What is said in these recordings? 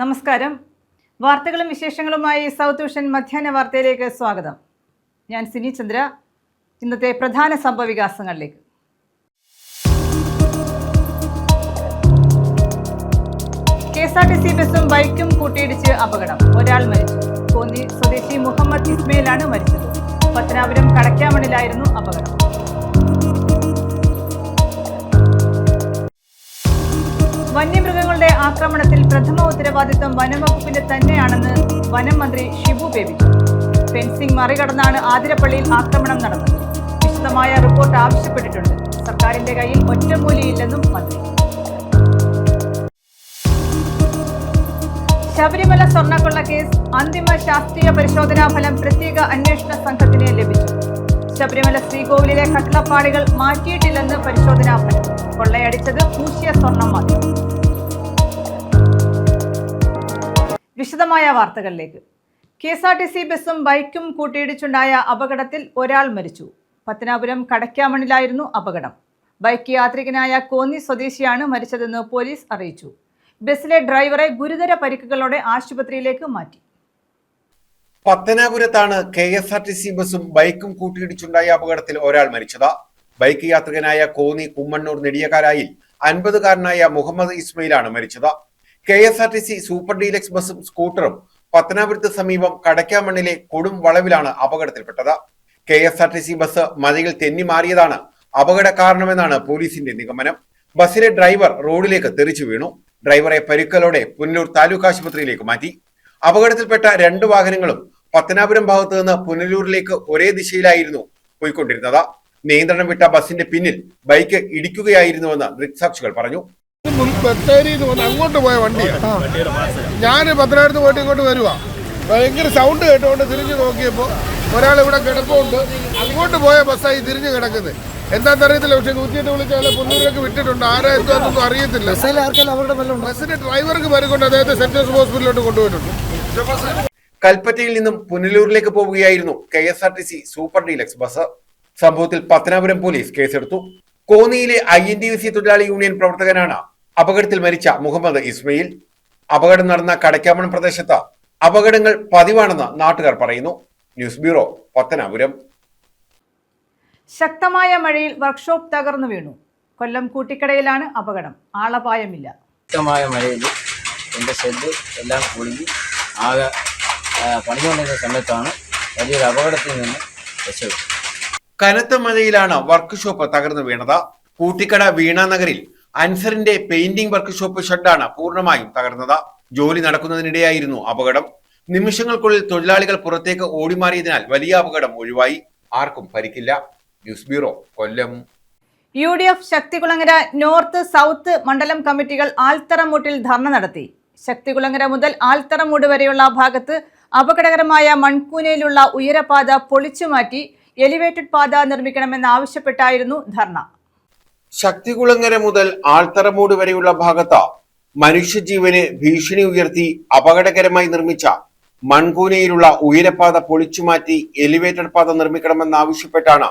നമസ്കാരം. വാർത്തകളും വിശേഷങ്ങളുമായി സൗത്ത് വിഷൻ മധ്യാഹ്ന വാർത്തയിലേക്ക് സ്വാഗതം. ഞാൻ സിനി ചന്ദ്ര. ഇന്നത്തെ പ്രധാന സംഭവവികാസങ്ങളിലേക്ക്. KSRTC ബസും ബൈക്കും കൂട്ടിയിടിച്ച് അപകടം. ഒരാൾ മരിച്ചു. കോന്നി സ്വദേശി മുഹമ്മദ് ഇസ്മയിലാണ് മരിച്ചത്. പത്തനാപുരം കടക്കാമണിലായിരുന്നു അപകടം. വന്യമൃഗങ്ങളുടെ ആക്രമണത്തിൽ പ്രഥമ ഉത്തരവാദിത്വം വനംവകുപ്പിന്റെ തന്നെയാണെന്ന് വനം മന്ത്രി ഷിബു ബേബി ജോൺ. ഫെൻസിംഗ് മറികടന്നാണ് ആതിരപ്പള്ളിയിൽ ആക്രമണം നടന്നത്. വിശദമായ റിപ്പോർട്ട് ആവശ്യപ്പെട്ടിട്ടുണ്ട്. സർക്കാരിന്റെ കയ്യിൽ ഒറ്റമൂലിയില്ലെന്നും മന്ത്രി. ശബരിമല സ്വർണ്ണക്കൊള്ള കേസ് അന്തിമ ശാസ്ത്രീയ പരിശോധനാ ഫലം പ്രത്യേക അന്വേഷണ സംഘത്തിന് ലഭിച്ചു. ശബരിമല ശ്രീകോവിലിലെ കട്ടളപ്പാടികൾ മാറ്റിയിട്ടില്ലെന്ന് പരിശോധനാ ഫലം. കൊള്ളയടിച്ചത് പൂശിയ സ്വർണം മാത്രം. വിശദമായ വാർത്തകളിലേക്ക്. KSRTC ബസും ബൈക്കും കൂട്ടിയിടിച്ചുണ്ടായ അപകടത്തിൽ ഒരാൾ മരിച്ചു. പത്തനാപുരം കടക്കാമണിലായിരുന്നു അപകടം. ബൈക്ക് യാത്രികനായ കോന്നി സ്വദേശിയാണ് മരിച്ചതെന്ന് പോലീസ് അറിയിച്ചു. ബസിലെ ഡ്രൈവറെ ഗുരുതര പരിക്കുകളോടെ ആശുപത്രിയിലേക്ക് മാറ്റി. പത്തനാപുരത്താണ് KSRTC ബസും ബൈക്കും കൂട്ടിയിടിച്ചുണ്ടായ അപകടത്തിൽ ഒരാൾ മരിച്ചത്. ബൈക്ക് യാത്രികനായ കോന്നി കുമ്മണ്ണൂർ നെടിയകാരായിൽ 50-കാരനായ മുഹമ്മദ് ഇസ്മയിലാണ് മരിച്ചത്. KSRTC സൂപ്പർ ഡീലക്സ് ബസും സ്കൂട്ടറും പത്തനാപുരത്ത് സമീപം കടക്കാമണ്ണിലെ കൊടും വളവിലാണ് അപകടത്തിൽപ്പെട്ടത്. KSRTC ബസ് മതിൽ തെന്നി മാറിയതാണ് അപകട കാരണമെന്നാണ് പോലീസിന്റെ നിഗമനം. ബസിലെ ഡ്രൈവർ റോഡിലേക്ക് തെറിച്ചു വീണു. ഡ്രൈവറെ പരിക്കലോടെ പുനലൂർ താലൂക്ക് ആശുപത്രിയിലേക്ക് മാറ്റി. അപകടത്തിൽപ്പെട്ട 2 വാഹനങ്ങളും പത്തനാപുരം ഭാഗത്ത് നിന്ന് പുനലൂരിലേക്ക് ഒരേ ദിശയിലായിരുന്നു പോയിക്കൊണ്ടിരുന്നത്. നിയന്ത്രണം വിട്ട ബസിന്റെ പിന്നിൽ ബൈക്ക് ഇടിക്കുകയായിരുന്നുവെന്ന് ദൃക്സാക്ഷികൾ പറഞ്ഞു. അങ്ങോട്ട് പോയ വണ്ടിയാണ്. ഞാൻ പത്തനാപുരത്ത് പോയിട്ട് ഇങ്ങോട്ട് വരുവാ. ഭയങ്കര സൗണ്ട് കേട്ടുകൊണ്ട് തിരിഞ്ഞു നോക്കിയപ്പോൾ ഒരാൾ ഇവിടെ കിടപ്പുണ്ട്. അങ്ങോട്ട് പോയ ബസ്സായി തിരിഞ്ഞു കിടക്കുന്നത്. എന്താണെന്നറിയത്തില്ല. പക്ഷെ 108 വിളിച്ചാൽ പുന്നൂരിലേക്ക് വിട്ടിട്ടുണ്ട്. ആരാ എന്താണെന്നൊന്നും അറിയത്തില്ല. ബസ്സിന്റെ ഡ്രൈവർക്ക് പരിക്കൊണ്ട് അദ്ദേഹത്തെ സെന്റ് ജോസഫ് ഹോസ്പിറ്റലിലോട്ട് കൊണ്ടുപോയിട്ടുണ്ട്. കൽപ്പറ്റയിൽ നിന്നും പുനലൂരിലേക്ക് പോവുകയായിരുന്നു KSRTC സൂപ്പർ ഡീലക്സ് ബസ്. സംഭവത്തിൽ പത്തനാപുരം പോലീസ് കേസെടുത്തു. കോന്നിയിലെ INTUC തൊഴിലാളി യൂണിയൻ പ്രവർത്തകനാണ് അപകടത്തിൽ മരിച്ച മുഹമ്മദ് ഇസ്മയിൽ. അപകടം നടന്ന കടക്കാമൺ പ്രദേശത്ത് അപകടങ്ങൾ പതിവാണെന്ന് നാട്ടുകാർ പറയുന്നു. News bureau, Pathanapuram. ശക്തമായ മഴയിൽ വർക്ക്ഷോപ്പ് തകർന്നു വീണു. കൊല്ലം കൂട്ടിക്കടയിലാണ് അപകടം. ആളപായമില്ല. ശക്തമായ മഴയിൽ എൻ്റെ ഷെഡ് എല്ലാം പൊളിഞ്ഞ് ആകെ പണിതുകൊണ്ടിരുന്ന സമയത്താണ് വലിയൊരു അപകടത്തിൽ നിന്ന് രക്ഷപ്പെട്ടത്. കനത്ത മഴയിലാണ് വർക്ക്ഷോപ്പ് തകർന്നു വീണത്. കൂട്ടിക്കട വീണാനഗറിൽ അൻസറിന്റെ പെയിന്റിംഗ് വർക്ക്ഷോപ്പ് ഷെഡാണ് പൂർണ്ണമായും തകർന്നത്. ജോലി നടക്കുന്നതിനിടെയായിരുന്നു അപകടം. നിമിഷങ്ങൾക്കുള്ളിൽ തൊഴിലാളികൾ പുറത്തേക്ക് ഓടിമാറിയതിനാൽ വലിയ അപകടം ഒഴിവായി. ആർക്കും പരിക്കില്ല. ന്യൂസ് ബ്യൂറോ, കൊല്ലം. UDF ശക്തികുളങ്ങര നോർത്ത് സൗത്ത് മണ്ഡലം കമ്മിറ്റികൾ ആൽത്തറമൂട്ടിൽ ധർണ നടത്തി. ശക്തികുളങ്ങര മുതൽ ആൽത്തറമൂട് വരെയുള്ള ഭാഗത്ത് അപകടകരമായ മൺകൂനയിലുള്ള ഉയരപാത പൊളിച്ചുമാറ്റി എലിവേറ്റഡ് പാത നിർമ്മിക്കണമെന്നാവശ്യപ്പെട്ടായിരുന്നു ധർണ. ശക്തികുളങ്ങര മുതൽ ആൽത്തറമൂട് വരെയുള്ള ഭാഗത്ത് മനുഷ്യജീവന് ഭീഷണി ഉയർത്തി അപകടകരമായി നിർമ്മിച്ച മൺകൂനയിലുള്ള ഉയരപാത പൊളിച്ചുമാറ്റി എലിവേറ്റഡ് പാത നിർമ്മിക്കണമെന്നാവശ്യപ്പെട്ടാണ്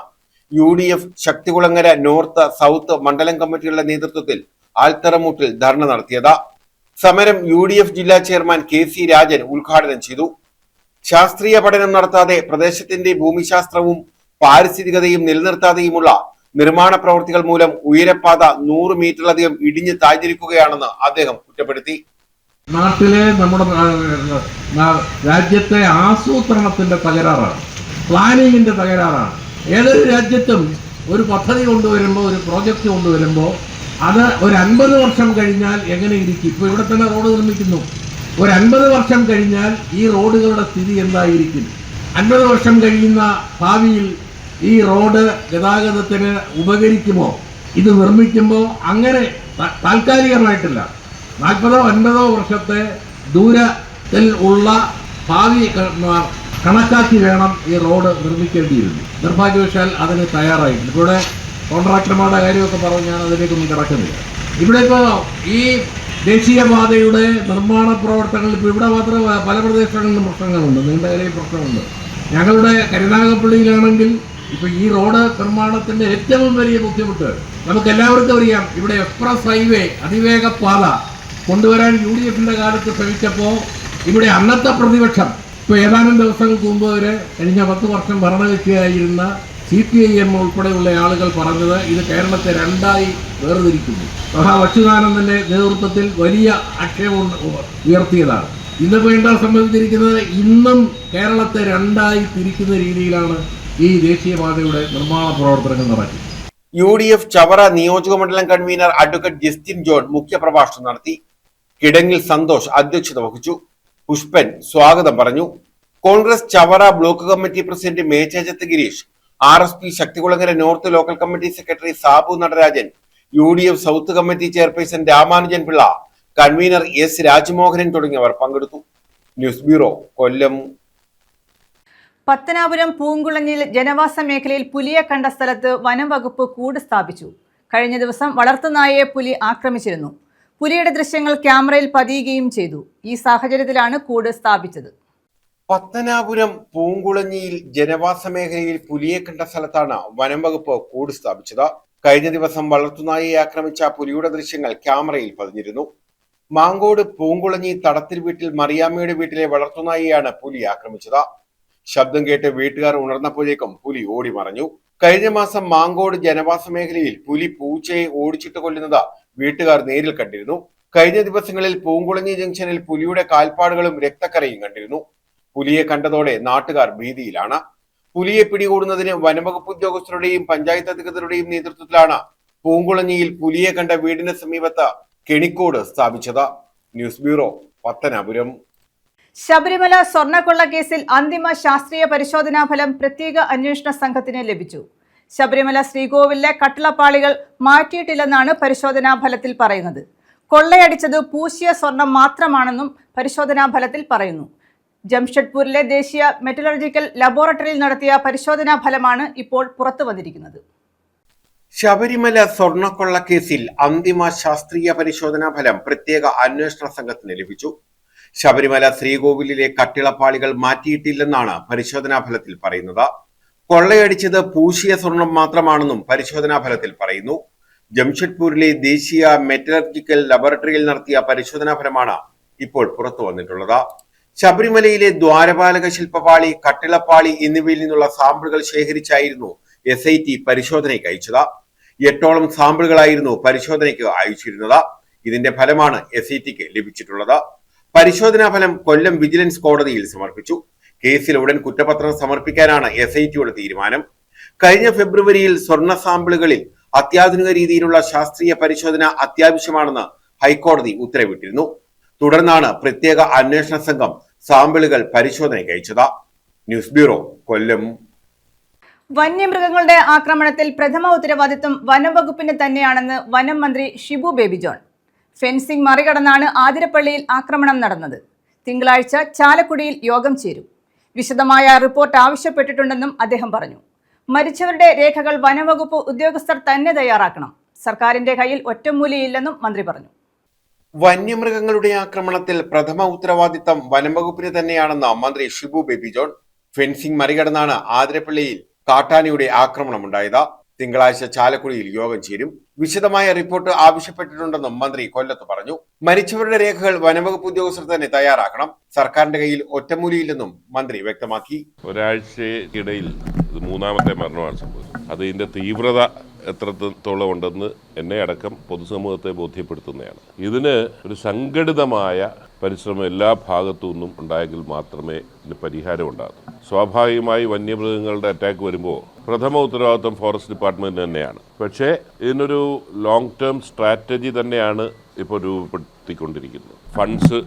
UDF ശക്തികുളങ്ങര നോർത്ത് സൗത്ത് മണ്ഡലം കമ്മിറ്റികളുടെ നേതൃത്വത്തിൽ ആൽത്തറമൂട്ടിൽ ധർണ നടത്തിയത്. സമരം UDF ജില്ലാ ചെയർമാൻ KC രാജൻ ഉദ്ഘാടനം ചെയ്തു. ശാസ്ത്രീയ പഠനം നടത്താതെ പ്രദേശത്തിന്റെ ഭൂമിശാസ്ത്രവും പാരിസ്ഥിതികതയും നിലനിർത്താതെയുമുള്ള നിർമ്മാണ പ്രവൃത്തികൾ മൂലം ഉയരപ്പാത 100 മീറ്ററിലധികം ഇടിഞ്ഞു താഴ്ന്നിരിക്കുകയാണെന്ന് അദ്ദേഹം കുറ്റപ്പെടുത്തി. നാട്ടിലെ നമ്മുടെ രാജ്യത്തെ ആസൂത്രണത്തിന്റെ തകരാറാണ്, പ്ലാനിങ്ങിന്റെ തകരാറാണ്. ഏതൊരു രാജ്യത്തും ഒരു പദ്ധതി കൊണ്ടുവരുമ്പോൾ, ഒരു പ്രോജക്റ്റ് കൊണ്ടുവരുമ്പോൾ അത് ഒരു 50 വർഷം കഴിഞ്ഞാൽ എങ്ങനെ ഇരിക്കും. ഇപ്പോൾ ഇവിടെ തന്നെ റോഡ് നിർമ്മിക്കുന്നു. ഒരു 50 വർഷം കഴിഞ്ഞാൽ ഈ റോഡുകളുടെ സ്ഥിതി എന്തായിരിക്കും? 50 വർഷം കഴിയുന്ന ഭാവിയിൽ ഈ റോഡ് ഗതാഗതത്തിന് ഉപകരിക്കുമോ? ഇത് നിർമ്മിക്കുമ്പോൾ അങ്ങനെ താൽക്കാലികമായിട്ടില്ല, 40-50 വർഷത്തെ ദൂരത്തിൽ ഉള്ള ഭാവി കണക്കാക്കി വേണം ഈ റോഡ് നിർമ്മിക്കേണ്ടിയിരുന്നു. നിർഭാഗ്യവശാൽ അതിന് തയ്യാറായിട്ടില്ല. ഇവിടെ കോൺട്രാക്ടർമാരുടെ കാര്യമൊക്കെ പറഞ്ഞ് ഞാൻ അതിലേക്കൊന്നും കിടക്കുന്നില്ല. ഇവിടെ ഇപ്പോൾ ഈ ദേശീയപാതയുടെ നിർമ്മാണ പ്രവർത്തനങ്ങൾ ഇപ്പോൾ ഇവിടെ മാത്രം പല പ്രദേശങ്ങളിലും പ്രശ്നങ്ങളുണ്ട്, നീണ്ടകരയിൽ പ്രശ്നമുണ്ട്. ഞങ്ങളുടെ കരുനാഗപ്പള്ളിയിലാണെങ്കിൽ ഇപ്പോൾ ഈ റോഡ് നിർമ്മാണത്തിൻ്റെ ഏറ്റവും വലിയ ബുദ്ധിമുട്ട് നമുക്കെല്ലാവർക്കും അറിയാം. ഇവിടെ എക്സ്പ്രസ് ഹൈവേ അതിവേഗ പാത കൊണ്ടുവരാൻ UDF-ന്റെ കാലത്ത് ശ്രമിച്ചപ്പോൾ ഇവിടെ അന്നത്തെ പ്രതിപക്ഷം ഇപ്പോൾ ഏതാനും ദിവസങ്ങൾക്ക് മുമ്പ് വരെ കഴിഞ്ഞ 10 വർഷം ഭരണകക്ഷിയായിരുന്ന CPIM ഉൾപ്പെടെയുള്ള ആളുകൾ പറഞ്ഞത് ഇത് കേരളത്തെ രണ്ടായി വേർതിരിക്കുന്നു. അച്യുതാനന്ദന്റെ നേതൃത്വത്തിൽ വലിയ ആക്ഷേപം ഉയർത്തിയതാണ്. ഇന്നിപ്പോൾ എന്താ സംഭവിച്ചിരിക്കുന്നത്? ഇന്നും കേരളത്തെ രണ്ടായി തിരിക്കുന്ന രീതിയിലാണ് ഈ ദേശീയപാതയുടെ നിർമ്മാണ പ്രവർത്തനങ്ങൾ നടക്കുന്നത്. UDF ചവറ നിയോജക മണ്ഡലം കൺവീനർ അഡ്വക്കേറ്റ് ജസ്റ്റിൻ ജോൺ മുഖ്യപ്രഭാഷണം നടത്തി. കിടങ്ങിൽ സന്തോഷ് അധ്യക്ഷത വഹിച്ചു. പുഷ്പൻ സ്വാഗതം പറഞ്ഞു. Congress Chavara block committee president Mechechath Girish, RSP Sakthikulangara north local committee secretary Sabu Natarajan, UDF south committee chairperson Ramanujan Pillai, convener S Rajmohanan തുടങ്ങിയവർ പങ്കെടുത്തു. News bureau, Kollam. പത്തനാപുരം പൂങ്കുളഞ്ഞിൽ ജനവാസ മേഖലയിൽ പുലിയെ കണ്ട സ്ഥലത്ത് വനം വകുപ്പ് കൂട് സ്ഥാപിച്ചു. കഴിഞ്ഞ ദിവസം വളർത്തുനായയെ പുലി ആക്രമിച്ചിരുന്നു. പുലിയുടെ ദൃശ്യങ്ങൾ ക്യാമറയിൽ പതിയുകയും ചെയ്തു. ഈ സാഹചര്യത്തിലാണ് കൂട് സ്ഥാപിച്ചത്. പത്തനാപുരം പൂങ്കുളഞ്ഞിയിൽ ജനവാസ മേഖലയിൽ പുലിയെ കണ്ട സ്ഥലത്താണ് വനം വകുപ്പ് കൂട് സ്ഥാപിച്ചത്. കഴിഞ്ഞ ദിവസം വളർത്തുനായയെ ആക്രമിച്ച പുലിയുടെ ദൃശ്യങ്ങൾ ക്യാമറയിൽ പതിഞ്ഞിരുന്നു. മാങ്കോട് പൂങ്കുളഞ്ഞി തടത്തിൽ വീട്ടിൽ മറിയാമ്മയുടെ വീട്ടിലെ വളർത്തുനായയാണ് പുലി ആക്രമിച്ചത്. ശബ്ദം കേട്ട് വീട്ടുകാർ ഉണർന്നപ്പോഴേക്കും പുലി ഓടി മറഞ്ഞു. കഴിഞ്ഞ മാസം മാങ്കോട് ജനവാസ മേഖലയിൽ പുലി പൂച്ചയെ ഓടിച്ചിട്ട് കൊല്ലുന്നത് വീട്ടുകാർ നേരിൽ കണ്ടിരുന്നു. കഴിഞ്ഞ ദിവസങ്ങളിൽ പൂങ്കുളഞ്ഞി ജംഗ്ഷനിൽ പുലിയുടെ കാൽപ്പാടുകളും രക്തക്കറയും കണ്ടിരുന്നു. പുലിയെ കണ്ടതോടെ നാട്ടുകാർ ഭീതിയിലാണ്. പുലിയെ പിടികൂടുന്നതിന് വനംവകുപ്പ് ഉദ്യോഗസ്ഥരുടെയും പഞ്ചായത്ത് അധികൃതരുടെയും നേതൃത്വത്തിലാണ് പൂങ്കുളഞ്ഞിയിൽ പുലിയെ കണ്ട വീടിന് സമീപത്ത് കെണിക്കോട് സ്ഥാപിച്ചത്. News bureau, Pathanapuram. ശബരിമല സ്വർണ്ണക്കൊള്ള കേസിൽ അന്തിമ ശാസ്ത്രീയ പരിശോധനാ ഫലം പ്രത്യേക അന്വേഷണ സംഘത്തിന് ലഭിച്ചു. ശബരിമല ശ്രീകോവിലിലെ കട്ടിളപ്പാളികൾ മാറ്റിയിട്ടില്ലെന്നാണ് പരിശോധനാ ഫലത്തിൽ പറയുന്നത്. കൊള്ളയടിച്ചത് പൂശിയ സ്വർണം മാത്രമാണെന്നും പരിശോധനാ ഫലത്തിൽ പറയുന്നു. ജംഷഡ്പൂരിലെ ദേശീയ മെറ്റലർജിക്കൽ ലബോറട്ടറിയിൽ നടത്തിയ പരിശോധനാ ഫലമാണ് ഇപ്പോൾ പുറത്തു വന്നിരിക്കുന്നത്. ശബരിമല സ്വർണ്ണക്കൊള്ള കേസിൽ അന്തിമ ശാസ്ത്രീയ പരിശോധനാ ഫലം പ്രത്യേക അന്വേഷണ സംഘത്തിന് ലഭിച്ചു. ശബരിമല ശ്രീകോവിലിലെ കട്ടിളപ്പാളികൾ മാറ്റിയിട്ടില്ലെന്നാണ് പരിശോധനാ ഫലത്തിൽ പറയുന്നത്. കൊള്ളയടിച്ചത് പൂശിയ സ്വർണം മാത്രമാണെന്നും പരിശോധനാ ഫലത്തിൽ പറയുന്നു. ജംഷഡ്പൂരിലെ ദേശീയ മെറ്റലർജിക്കൽ ലബോറട്ടറിയിൽ നടത്തിയ പരിശോധനാ ഫലമാണ് ഇപ്പോൾ പുറത്തു വന്നിട്ടുള്ളത്. ശബരിമലയിലെ ദ്വാരപാലക ശില്പപാളി, കട്ടിളപ്പാളി എന്നിവയിൽ നിന്നുള്ള സാമ്പിളുകൾ ശേഖരിച്ചായിരുന്നു SIT പരിശോധനയ്ക്ക് അയച്ചത്. 8ഓളം സാമ്പിളുകളായിരുന്നു പരിശോധനയ്ക്ക് അയച്ചിരുന്നത്. ഇതിന്റെ ഫലമാണ് SITക്ക് ലഭിച്ചിട്ടുള്ളത്. പരിശോധനാ ഫലം കൊല്ലം വിജിലൻസ് കോടതിയിൽ സമർപ്പിച്ചു. കേസിൽ ഉടൻ കുറ്റപത്രം സമർപ്പിക്കാനാണ് SITയുടെ തീരുമാനം. കഴിഞ്ഞ ഫെബ്രുവരിയിൽ സ്വർണ്ണ സാമ്പിളുകളിൽ അത്യാധുനിക രീതിയിലുള്ള ശാസ്ത്രീയ പരിശോധന അത്യാവശ്യമാണെന്ന് ഹൈക്കോടതി ഉത്തരവിട്ടിരുന്നു. തുടർന്നാണ് പ്രത്യേക അന്വേഷണ സംഘം സാമ്പിളുകൾ പരിശോധനയ്ക്ക് അയച്ചത്. ന്യൂസ് ബ്യൂറോ, കൊല്ലം. വന്യമൃഗങ്ങളുടെ ആക്രമണത്തിൽ പ്രഥമ ഉത്തരവാദിത്വം വനം വകുപ്പിന് തന്നെയാണെന്ന് വനം മന്ത്രി ഷിബു ബേബി ജോൺ. ഫെൻസിംഗ് മറികടന്നാണ് ആതിരപ്പള്ളിയിൽ ആക്രമണം നടന്നത്. തിങ്കളാഴ്ച ചാലക്കുടിയിൽ യോഗം ചേരും. വിശദമായ റിപ്പോർട്ട് ആവശ്യപ്പെട്ടിട്ടുണ്ടെന്നും അദ്ദേഹം പറഞ്ഞു. മരിച്ചവരുടെ രേഖകൾ വനംവകുപ്പ് ഉദ്യോഗസ്ഥർ തന്നെ തയ്യാറാക്കണം. സർക്കാരിന്റെ കയ്യിൽ ഒറ്റമൂലിയില്ലെന്നും മന്ത്രി പറഞ്ഞു. വന്യമൃഗങ്ങളുടെ ആക്രമണത്തിൽ പ്രഥമ ഉത്തരവാദിത്തം വനംവകുപ്പിന് തന്നെയാണെന്ന് മന്ത്രി ഷിബു ബേബി ജോൺ. ഫെൻസിംഗ് മറികടന്നാണ് ആതിരപ്പള്ളിയിൽ കാട്ടാനയുടെ ആക്രമണമുണ്ടായത്. തിങ്കളാഴ്ച ചാലക്കുടിയിൽ യോഗം ചേരും. വിശദമായ റിപ്പോർട്ട് ആവശ്യപ്പെട്ടിട്ടുണ്ടെന്നും മന്ത്രി കൊല്ലത്ത് പറഞ്ഞു. മരിച്ചവരുടെ രേഖകൾ വനംവകുപ്പ് ഉദ്യോഗസ്ഥർ തന്നെ തയ്യാറാക്കണം. സർക്കാരിന്റെ കയ്യിൽ ഒറ്റമൂലിയില്ലെന്നും മന്ത്രി വ്യക്തമാക്കി. ഒരാഴ്ചയ്ക്കിടയിൽ ഇത് മൂന്നാമത്തെ മരണമാണ് സംഭവിച്ചത്. അത് ഇതിന്റെ തീവ്രത എത്രത്തോളം ഉണ്ടെന്ന് എന്നെ അടക്കം പൊതുസമൂഹത്തെ ബോധ്യപ്പെടുത്തുന്നതാണ്. ഇതിന് ഒരു സംഘടിതമായ പരിശ്രമം എല്ലാ ഭാഗത്തു നിന്നും ഉണ്ടായെങ്കിൽ മാത്രമേ ഇതിന് പരിഹാരം ഉണ്ടാകൂ. സ്വാഭാവികമായി വന്യമൃഗങ്ങളുടെ അറ്റാക്ക് വരുമ്പോൾ പ്രഥമ ഉത്തരവാദിത്വം ഫോറസ്റ്റ് ഡിപ്പാർട്ട്മെന്റ് തന്നെയാണ്. പക്ഷേ ഇതിനൊരു ലോങ് ടേം സ്ട്രാറ്റജി തന്നെയാണ് ഇപ്പോൾ രൂപപ്പെടുത്തിക്കൊണ്ടിരിക്കുന്നത്. ഫണ്ട്സ്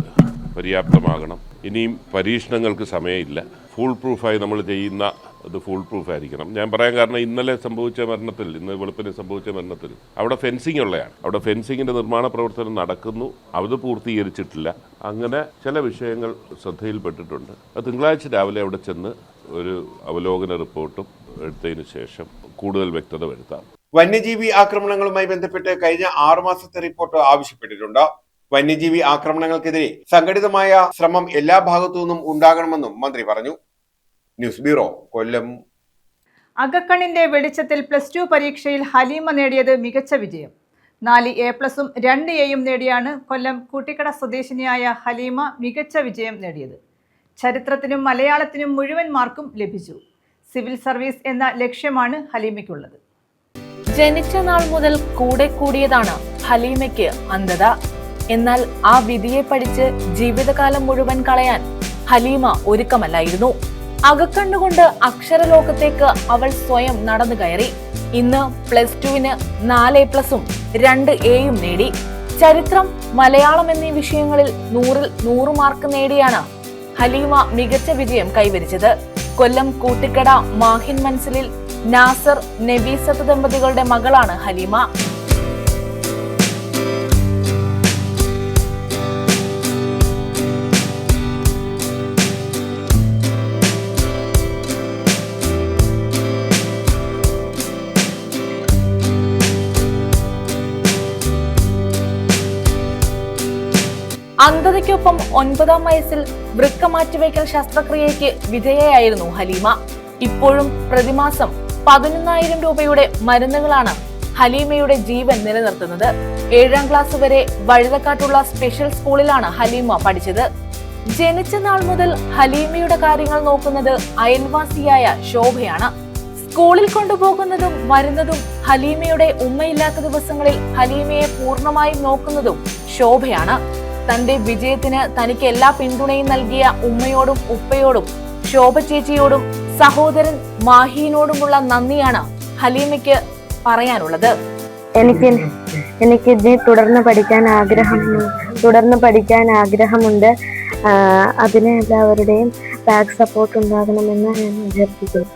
പര്യാപ്തമാകണം. ഇനിയും പരീക്ഷണങ്ങൾക്ക് സമയമില്ല. ഫുൾ പ്രൂഫായി നമ്മൾ ചെയ്യുന്ന അത് ഫുൾ പ്രൂഫ് ആയിരിക്കണം. ഞാൻ പറയാൻ കാരണം ഇന്നലെ സംഭവിച്ച മരണത്തിൽ, ഇന്ന് വെളുപ്പിനെ സംഭവിച്ച മരണത്തിൽ അവിടെ ഫെൻസിങ് ഉള്ളതാണ്. അവിടെ ഫെൻസിങ്ങിന്റെ നിർമ്മാണ പ്രവർത്തനം നടക്കുന്നു, അത് പൂർത്തീകരിച്ചിട്ടില്ല. അങ്ങനെ ചില വിഷയങ്ങൾ ശ്രദ്ധയിൽപ്പെട്ടിട്ടുണ്ട്. അത് തിങ്കളാഴ്ച രാവിലെ അവിടെ ചെന്ന് ഒരു അവലോകന റിപ്പോർട്ടും എടുത്തതിന് ശേഷം കൂടുതൽ വ്യക്തത വരുത്താം. വന്യജീവി ആക്രമണങ്ങളുമായി ബന്ധപ്പെട്ട് കഴിഞ്ഞ 6 മാസത്തെ റിപ്പോർട്ട് ആവശ്യപ്പെട്ടിട്ടുണ്ട്. വന്യജീവി ആക്രമണങ്ങൾക്കെതിരെ സംഘടിതമായ ശ്രമം എല്ലാ ഭാഗത്തു നിന്നും ഉണ്ടാകണമെന്നും മന്ത്രി പറഞ്ഞു. ന്യൂസ് ബ്യൂറോ, കൊല്ലം. അകക്കണ്ണിന്റെ വെളിച്ചത്തിൽ +2 പരീക്ഷയിൽ ഹലീമ നേടിയത് മികച്ച വിജയം. 4 A+ഉം 2 Aയും നേടിയാണ് കൊല്ലം കൂട്ടിക്കട സ്വദേശിനിയായ ഹലീമ മികച്ച വിജയം നേടിയത്. ചരിത്രത്തിനും മലയാളത്തിനും മുഴുവൻ മാർക്കും ലഭിച്ചു. സിവിൽ സർവീസ് എന്ന ലക്ഷ്യമാണ് ഹലീമയ്ക്കുള്ളത്. ജനിച്ച നാൾ മുതൽ കൂടെ കൂടിയതാണ് ഹലീമയ്ക്ക് അന്ധത. എന്നാൽ ആ വിധിയെ പഠിച്ച് ജീവിതകാലം മുഴുവൻ കളയാൻ ഹലീമ ഒരുക്കമല്ലായിരുന്നു. അകക്കണ്ണുകൊണ്ട് അക്ഷരലോകത്തേക്ക് അവൾ സ്വയം നടന്നു കയറി. ഇന്ന് +2-ന് 4 A+ഉം 2 Aയും നേടി. ചരിത്രം, മലയാളം എന്നീ വിഷയങ്ങളിൽ 100-ൽ 100 മാർക്ക് നേടിയാണ് ഹലീമ മികച്ച വിജയം കൈവരിച്ചത്. കൊല്ലം കൂട്ടിക്കട മാഹിൻ മൻസിലിൽ നാസർ നബീസത്ത് ദമ്പതികളുടെ മകളാണ് ഹലീമ. അന്ധതയ്ക്കൊപ്പം 9ാം വയസ്സിൽ വൃക്ക മാറ്റിവയ്ക്കൽ ശസ്ത്രക്രിയയ്ക്ക് വിധേയയായിരുന്നു ഹലീമ. ഇപ്പോഴും പ്രതിമാസം 11,000 രൂപയുടെ മരുന്നുകളാണ് ഹലീമയുടെ ജീവൻ നിലനിർത്തുന്നത്. 7ാം ക്ലാസ് വരെ വഴുതക്കാട്ടുള്ള സ്പെഷ്യൽ സ്കൂളിലാണ് ഹലീമ പഠിച്ചത്. ജനിച്ച നാൾ മുതൽ ഹലീമയുടെ കാര്യങ്ങൾ നോക്കുന്നത് അയൽവാസിയായ ശോഭയാണ്. സ്കൂളിൽ കൊണ്ടുപോകുന്നതും വരുന്നതും, ഹലീമയുടെ ഉമ്മയില്ലാത്ത ദിവസങ്ങളിൽ ഹലീമയെ പൂർണ്ണമായും നോക്കുന്നതും ശോഭയാണ്. തന്റെ വിജയത്തിന് തനിക്ക് എല്ലാ പിന്തുണയും നൽകിയ ഉമ്മയോടും ഉപ്പയോടും ശോഭ ചേച്ചിയോടും സഹോദരൻ മാഹിനോടുമുള്ള നന്ദിയാണ് ഹലീമയ്ക്ക് പറയാനുള്ളത്. എനിക്ക് ഇതിനെ തുടർന്ന് പഠിക്കാൻ ആഗ്രഹമുണ്ട്. അതിന് എല്ലാവരുടെയും ബാക്ക് സപ്പോർട്ട് ഉണ്ടാകണമെന്ന് ഞാൻ അഭ്യർത്ഥിക്കുന്നു.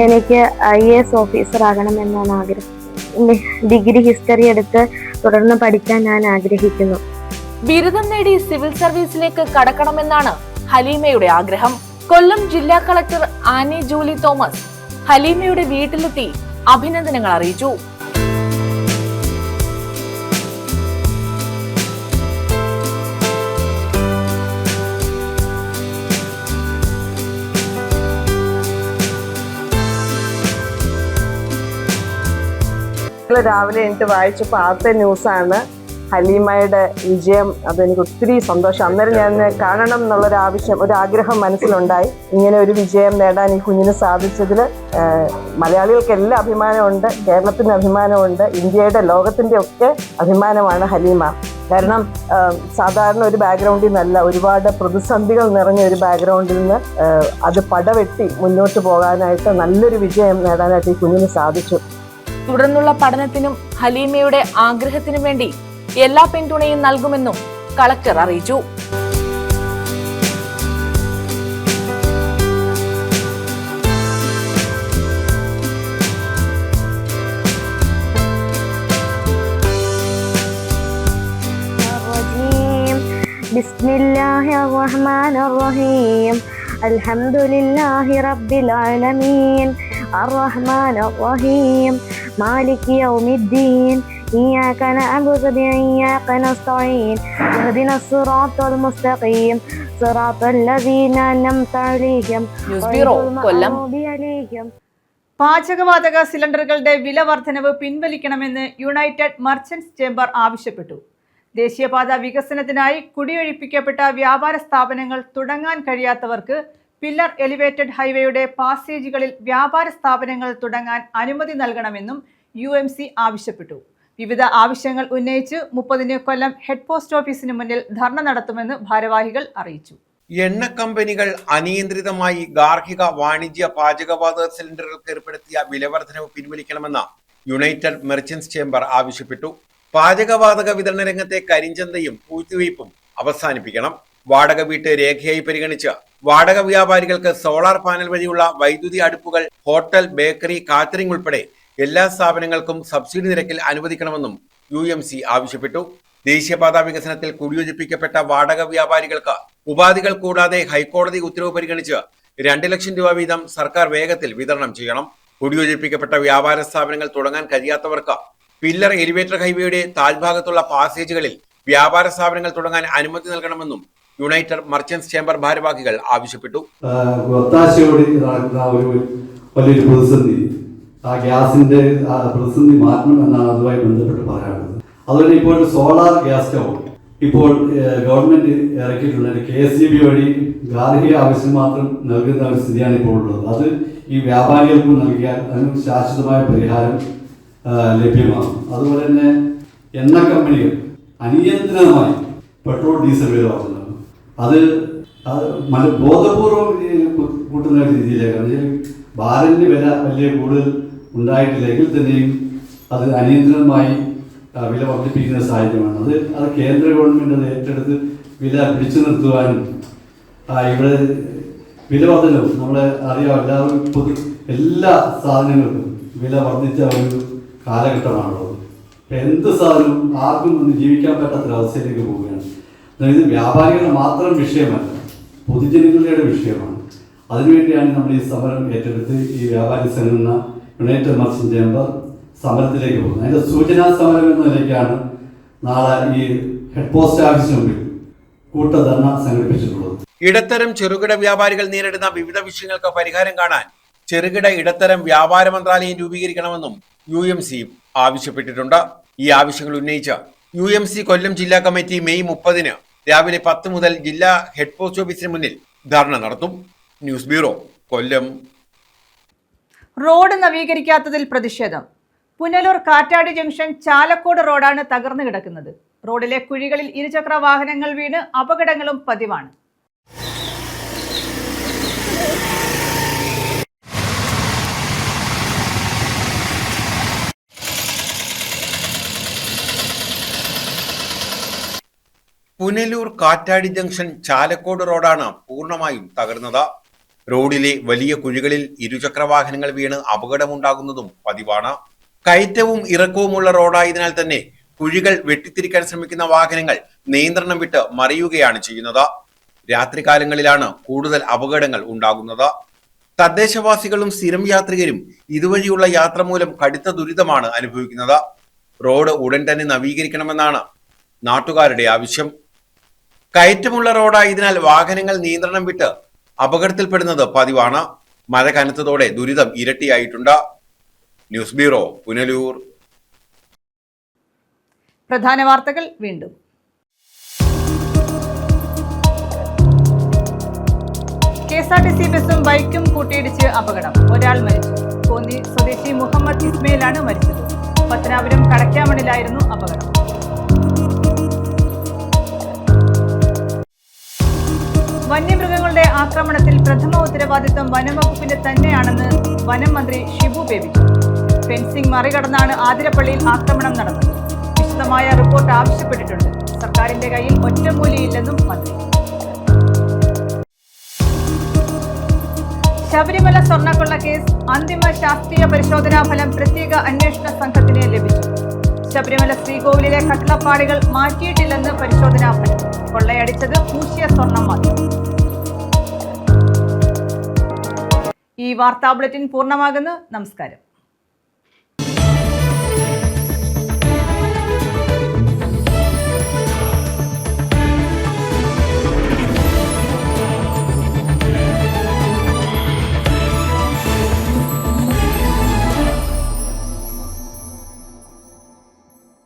എനിക്ക് IAS ഓഫീസർ ആകണമെന്നാണ് ആഗ്രഹം. ഡിഗ്രി ഹിസ്റ്ററി എടുത്ത് തുടർന്ന് പഠിക്കാൻ ഞാൻ ആഗ്രഹിക്കുന്നു. ബിരുദം നേടി സിവിൽ സർവീസിലേക്ക് കടക്കണമെന്നാണ് ഹലീമയുടെ ആഗ്രഹം. കൊല്ലം ജില്ലാ കളക്ടർ ആനി ജൂലി തോമസ് ഹലീമയുടെ വീട്ടിലെത്തി അഭിനന്ദനങ്ങൾ അറിയിച്ചു. രാവിലെ എനിക്ക് വായിച്ചപ്പോൾ ആദ്യത്തെ ന്യൂസാണ് ഹലീമയുടെ വിജയം. അതെനിക്ക് ഒത്തിരി സന്തോഷം. അന്നേരം ഞാൻ കാണണം ഒരാഗ്രഹം മനസ്സിലുണ്ടായി. ഇങ്ങനെ ഒരു വിജയം നേടാൻ ഈ കുഞ്ഞിന് സാധിച്ചതിൽ മലയാളികൾക്കെല്ലാം അഭിമാനമുണ്ട്, കേരളത്തിന് അഭിമാനമുണ്ട്, ഇന്ത്യയുടെ ലോകത്തിൻ്റെ ഒക്കെ അഭിമാനമാണ് ഹലീമ. കാരണം സാധാരണ ഒരു ബാക്ക്ഗ്രൗണ്ടിൽ നിന്നല്ല, ഒരുപാട് പ്രതിസന്ധികൾ നിറഞ്ഞ ഒരു ബാക്ക്ഗ്രൗണ്ടിൽ നിന്ന് അത് പടവെട്ടി മുന്നോട്ട് പോകാനായിട്ട് നല്ലൊരു വിജയം നേടാനായിട്ട് ഈ കുഞ്ഞിന് സാധിച്ചു. തുടർന്നുള്ള പഠനത്തിനും ഹലീമയുടെ ആഗ്രഹത്തിനും വേണ്ടി എല്ലാ പിന്തുണയും നൽകുമെന്നും കളക്ടർ അറിയിച്ചു. ബിസ്മില്ലാഹിർ റഹ്മാനിർ റഹീം. അൽഹംദുലില്ലാഹി റബ്ബിൽ ആലമീൻ. അർറഹ്മാനിർ റഹീം. മാലികി യൗമിദ്ദീൻ. إياك نعبد وإياك نستعين اهدنا الصراط المستقيم صراط الذين أنعمت عليهم غير المغضوب عليهم. പാചകവാതക സിലിണ്ടറുകളുടെ വില വർധനവ് പിൻവലിക്കണമെന്ന് യുണൈറ്റഡ് മർച്ചന്റ്സ് ചേംബർ ആവശ്യപ്പെട്ടു. ദേശീയപാത വികസനത്തിനായി കുടിയൊഴിപ്പിക്കപ്പെട്ട വ്യാപാര സ്ഥാപനങ്ങൾ തുടങ്ങാൻ കഴിയാത്തവർക്ക് പില്ലർ എലിവേറ്റഡ് ഹൈവേയുടെ പാസേജുകളിൽ വ്യാപാര സ്ഥാപനങ്ങൾ തുടങ്ങാൻ അനുമതി നൽകണമെന്നും UMC ആവശ്യപ്പെട്ടു. വിവിധ ആവശ്യങ്ങൾ ഉന്നയിച്ച് 30-ന് കൊല്ലം ഹെഡ് പോസ്റ്റ് ഓഫീസിന് മുന്നിൽ ധർണ നടത്തുമെന്ന് ഭാരവാഹികൾ അറിയിച്ചു. എണ്ണ കമ്പനികൾ അനിയന്ത്രിതമായി ഗാർഹിക, വാണിജ്യ, പാചകവാതക സിലിണ്ടറുകൾക്ക് ഏർപ്പെടുത്തിയ വിലവർധനവ് പിൻവലിക്കണമെന്ന് യുണൈറ്റഡ് മെർച്ചന്റ്സ് ചേംബർ ആവശ്യപ്പെട്ടു. പാചകവാതക വിതരണ രംഗത്തെ കരിഞ്ചന്തയും പൂഴ്ത്തിവയ്പും അവസാനിപ്പിക്കണം. വാടക വീട്ട് രേഖയായി പരിഗണിച്ച് വാടക വ്യാപാരികൾക്ക് സോളാർ പാനൽ വഴിയുള്ള വൈദ്യുതി അടുപ്പുകൾ, ഹോട്ടൽ, ബേക്കറി, കാറ്ററിംഗ് ഉൾപ്പെടെ എല്ലാ സ്ഥാപനങ്ങൾക്കും സബ്സിഡി നിരക്കിൽ അനുവദിക്കണമെന്നും UMC ആവശ്യപ്പെട്ടു. ദേശീയപാത വികസനത്തിൽ കുടിയൊഴിപ്പിക്കപ്പെട്ട വാടക വ്യാപാരികൾക്ക് ഉപാധികൾ കൂടാതെ ഹൈക്കോടതി ഉത്തരവ് പരിഗണിച്ച് 2 ലക്ഷം രൂപ വീതം സർക്കാർ വേഗത്തിൽ വിതരണം ചെയ്യണം. കുടിയൊഴിപ്പിക്കപ്പെട്ട വ്യാപാര സ്ഥാപനങ്ങൾ തുടങ്ങാൻ കഴിയാത്തവർക്ക് പില്ലർ എലിവേറ്റർ ഹൈവേയുടെ താഴ്ഭാഗത്തുള്ള പാസേജുകളിൽ വ്യാപാര സ്ഥാപനങ്ങൾ തുടങ്ങാൻ അനുമതി നൽകണമെന്നും യുണൈറ്റഡ് മർച്ചന്റ്സ് ചേംബർ ഭാരവാഹികൾ ആവശ്യപ്പെട്ടു. വലിയൊരു പ്രതിസന്ധി, ആ ഗ്യാസിന്റെ പ്രതിസന്ധി മാറ്റണം എന്നാണ് അതുമായി ബന്ധപ്പെട്ട് പറയാനുള്ളത്. അതുപോലെ ഇപ്പോൾ സോളാർ ഗ്യാസ് സ്റ്റൗ ഇപ്പോൾ ഗവൺമെന്റ് ഇറക്കിയിട്ടുണ്ട്. KSEB വഴി ഗാർഹിക ആവശ്യം മാത്രം നൽകുന്ന ഒരു സ്ഥിതിയാണ് ഇപ്പോൾ ഉള്ളത്. അത് ഈ വ്യാപാരികൾക്ക് നൽകിയാൽ അതിന് ശാശ്വതമായ പരിഹാരം ലഭ്യമാകും. അതുപോലെ തന്നെ എണ്ണ കമ്പനികൾ അനിയന്ത്രിതമായി പെട്രോൾ ഡീസൽ വില വർധന അത് ബോധപൂർവം കൂട്ടുന്ന രീതിയിലേക്കാണ്. ബാരലിന് വില വലിയ കൂടുതൽ ഉണ്ടായിട്ടില്ലെങ്കിൽ തന്നെയും അത് അനിയന്ത്രിതമായി വില വർദ്ധിപ്പിക്കുന്ന സാഹചര്യമാണ്. അത് കേന്ദ്ര ഗവൺമെന്റ് അത് ഏറ്റെടുത്ത് വില പിടിച്ചു നിർത്തുവാനും ഇവിടെ വില വർധനവും നമ്മളെ അറിയാം, എല്ലാവരും എല്ലാ സാധനങ്ങൾക്കും വില വർദ്ധിച്ച ഒരു കാലഘട്ടമാണുള്ളത്. എന്ത് സാധനവും ആർക്കും ഒന്ന് ജീവിക്കാൻ പറ്റാത്തൊരവസ്ഥയിലേക്ക് പോവുകയാണ്. ഇത് വ്യാപാരികളുടെ മാത്രം വിഷയമല്ല, പൊതുജനങ്ങളുടെ വിഷയമാണ്. അതിനുവേണ്ടിയാണ് നമ്മൾ ഈ സമരം ഏറ്റെടുത്ത് ഈ വ്യാപാരി സംഘടന യുണൈറ്റഡ് മർച്ചന്റ് ചേംബർ സമരത്തിലേക്ക് പോകുന്നത്. അതിന്റെ സൂചനാ സമരം എന്ന നിലയ്ക്കാണ് നാളെ ഈ ഹെഡ് പോസ്റ്റ് ഓഫീസിന് മുമ്പിൽ കൂട്ടധർണ സംഘടിപ്പിച്ചിട്ടുള്ളത്. ഇടത്തരം ചെറുകിട വ്യാപാരികൾ നേരിടുന്ന വിവിധ വിഷയങ്ങൾക്ക് പരിഹാരം കാണാൻ ചെറുകിട ഇടത്തരം വ്യാപാര മന്ത്രാലയം രൂപീകരിക്കണമെന്നും UMC ആവശ്യപ്പെട്ടിട്ടുണ്ട്. ഈ ആവശ്യങ്ങൾ ഉന്നയിച്ച UMC കൊല്ലം ജില്ലാ കമ്മിറ്റി മെയ് 30 രാവിലെ 10 മുതൽ ജില്ലാ ഹെഡ് പോസ്റ്റ് ഓഫീസിന് മുന്നിൽ ധർണ നടത്തും. ന്യൂസ് ബ്യൂറോ, കൊല്ലം. റോഡ് നവീകരിക്കാത്തതിൽ പ്രതിഷേധം. പുനലൂർ കാറ്റാടി ജംഗ്ഷൻ ചാലക്കോട് റോഡാണ് തകർന്നു കിടക്കുന്നത്. റോഡിലെ കുഴികളിൽ ഇരുചക്ര വാഹനങ്ങൾ വീണ് അപകടങ്ങളും പതിവാണ്. പുനലൂർ കാറ്റാടി ജംഗ്ഷൻ ചാലക്കോട് റോഡാണ് പൂർണ്ണമായും തകർന്നത്. റോഡിലെ വലിയ കുഴികളിൽ ഇരുചക്ര വാഹനങ്ങൾ വീണ് അപകടമുണ്ടാകുന്നതും പതിവാണ്. കയറ്റവും ഇറക്കവുമുള്ള റോഡായതിനാൽ തന്നെ കുഴികൾ വെട്ടിത്തിരിക്കാൻ ശ്രമിക്കുന്ന വാഹനങ്ങൾ നിയന്ത്രണം വിട്ട് മറിയുകയാണ് ചെയ്യുന്നത്. രാത്രികാലങ്ങളിലാണ് കൂടുതൽ അപകടങ്ങൾ ഉണ്ടാകുന്നത്. തദ്ദേശവാസികളും സ്ഥിരം യാത്രികരും ഇതുവഴിയുള്ള യാത്ര മൂലം കടുത്ത ദുരിതമാണ് അനുഭവിക്കുന്നത്. റോഡ് ഉടൻ തന്നെ നവീകരിക്കണമെന്നാണ് നാട്ടുകാരുടെ ആവശ്യം. കയറ്റമുള്ള റോഡായതിനാൽ വാഹനങ്ങൾ നിയന്ത്രണം വിട്ട് അപകടത്തിൽപ്പെടുന്നത് പതിവാണ്. മഴ കനത്തതോടെ ദുരിതം ഇരട്ടിയായിട്ടുണ്ട്. News bureau, Punalur. പ്രധാന വാർത്തകൾ വീണ്ടും. KSRTC ബസും ബൈക്കും കൂട്ടിയിടിച്ച് അപകടം. ഒരാൾ മരിച്ചു. കോന്നി സ്വദേശി മുഹമ്മദ് ഇസ്മയിലാണ് മരിച്ചത്. പത്തനാപുരം കടക്കാമണിലായിരുന്നു അപകടം. വന്യമൃഗങ്ങളുടെ ആക്രമണത്തിൽ പ്രഥമ ഉത്തരവാദിത്വം വനംവകുപ്പിന്റെ തന്നെയാണെന്ന് വനം മന്ത്രി ഷിബു ബേബി. ഫെൻസിംഗ് മറികടന്നാണ് ആതിരപ്പള്ളിയിൽ ആക്രമണം നടന്നത്. വിശദമായ റിപ്പോർട്ട് ആവശ്യപ്പെട്ടിട്ടുണ്ട്. സർക്കാരിന്റെ കയ്യിൽ ഒറ്റമൂലിയില്ലെന്നും മന്ത്രി. ശബരിമല സ്വർണ്ണക്കൊള്ള കേസ് അന്തിമ ശാസ്ത്രീയ പരിശോധനാ ഫലം പ്രത്യേക അന്വേഷണ സംഘത്തിന് ലഭിച്ചു. ശബരിമല ശ്രീകോവിലിലെ കട്ടിളപ്പാടികൾ മാറ്റിയിട്ടില്ലെന്ന് പരിശോധനാ ഫലം. കൊള്ളയടിച്ചത് പൂശിയ സ്വർണം മാത്രം. ഈ വാർത്താ ബുള്ളറ്റിൻ പൂർണ്ണമാകുന്നു. നമസ്കാരം.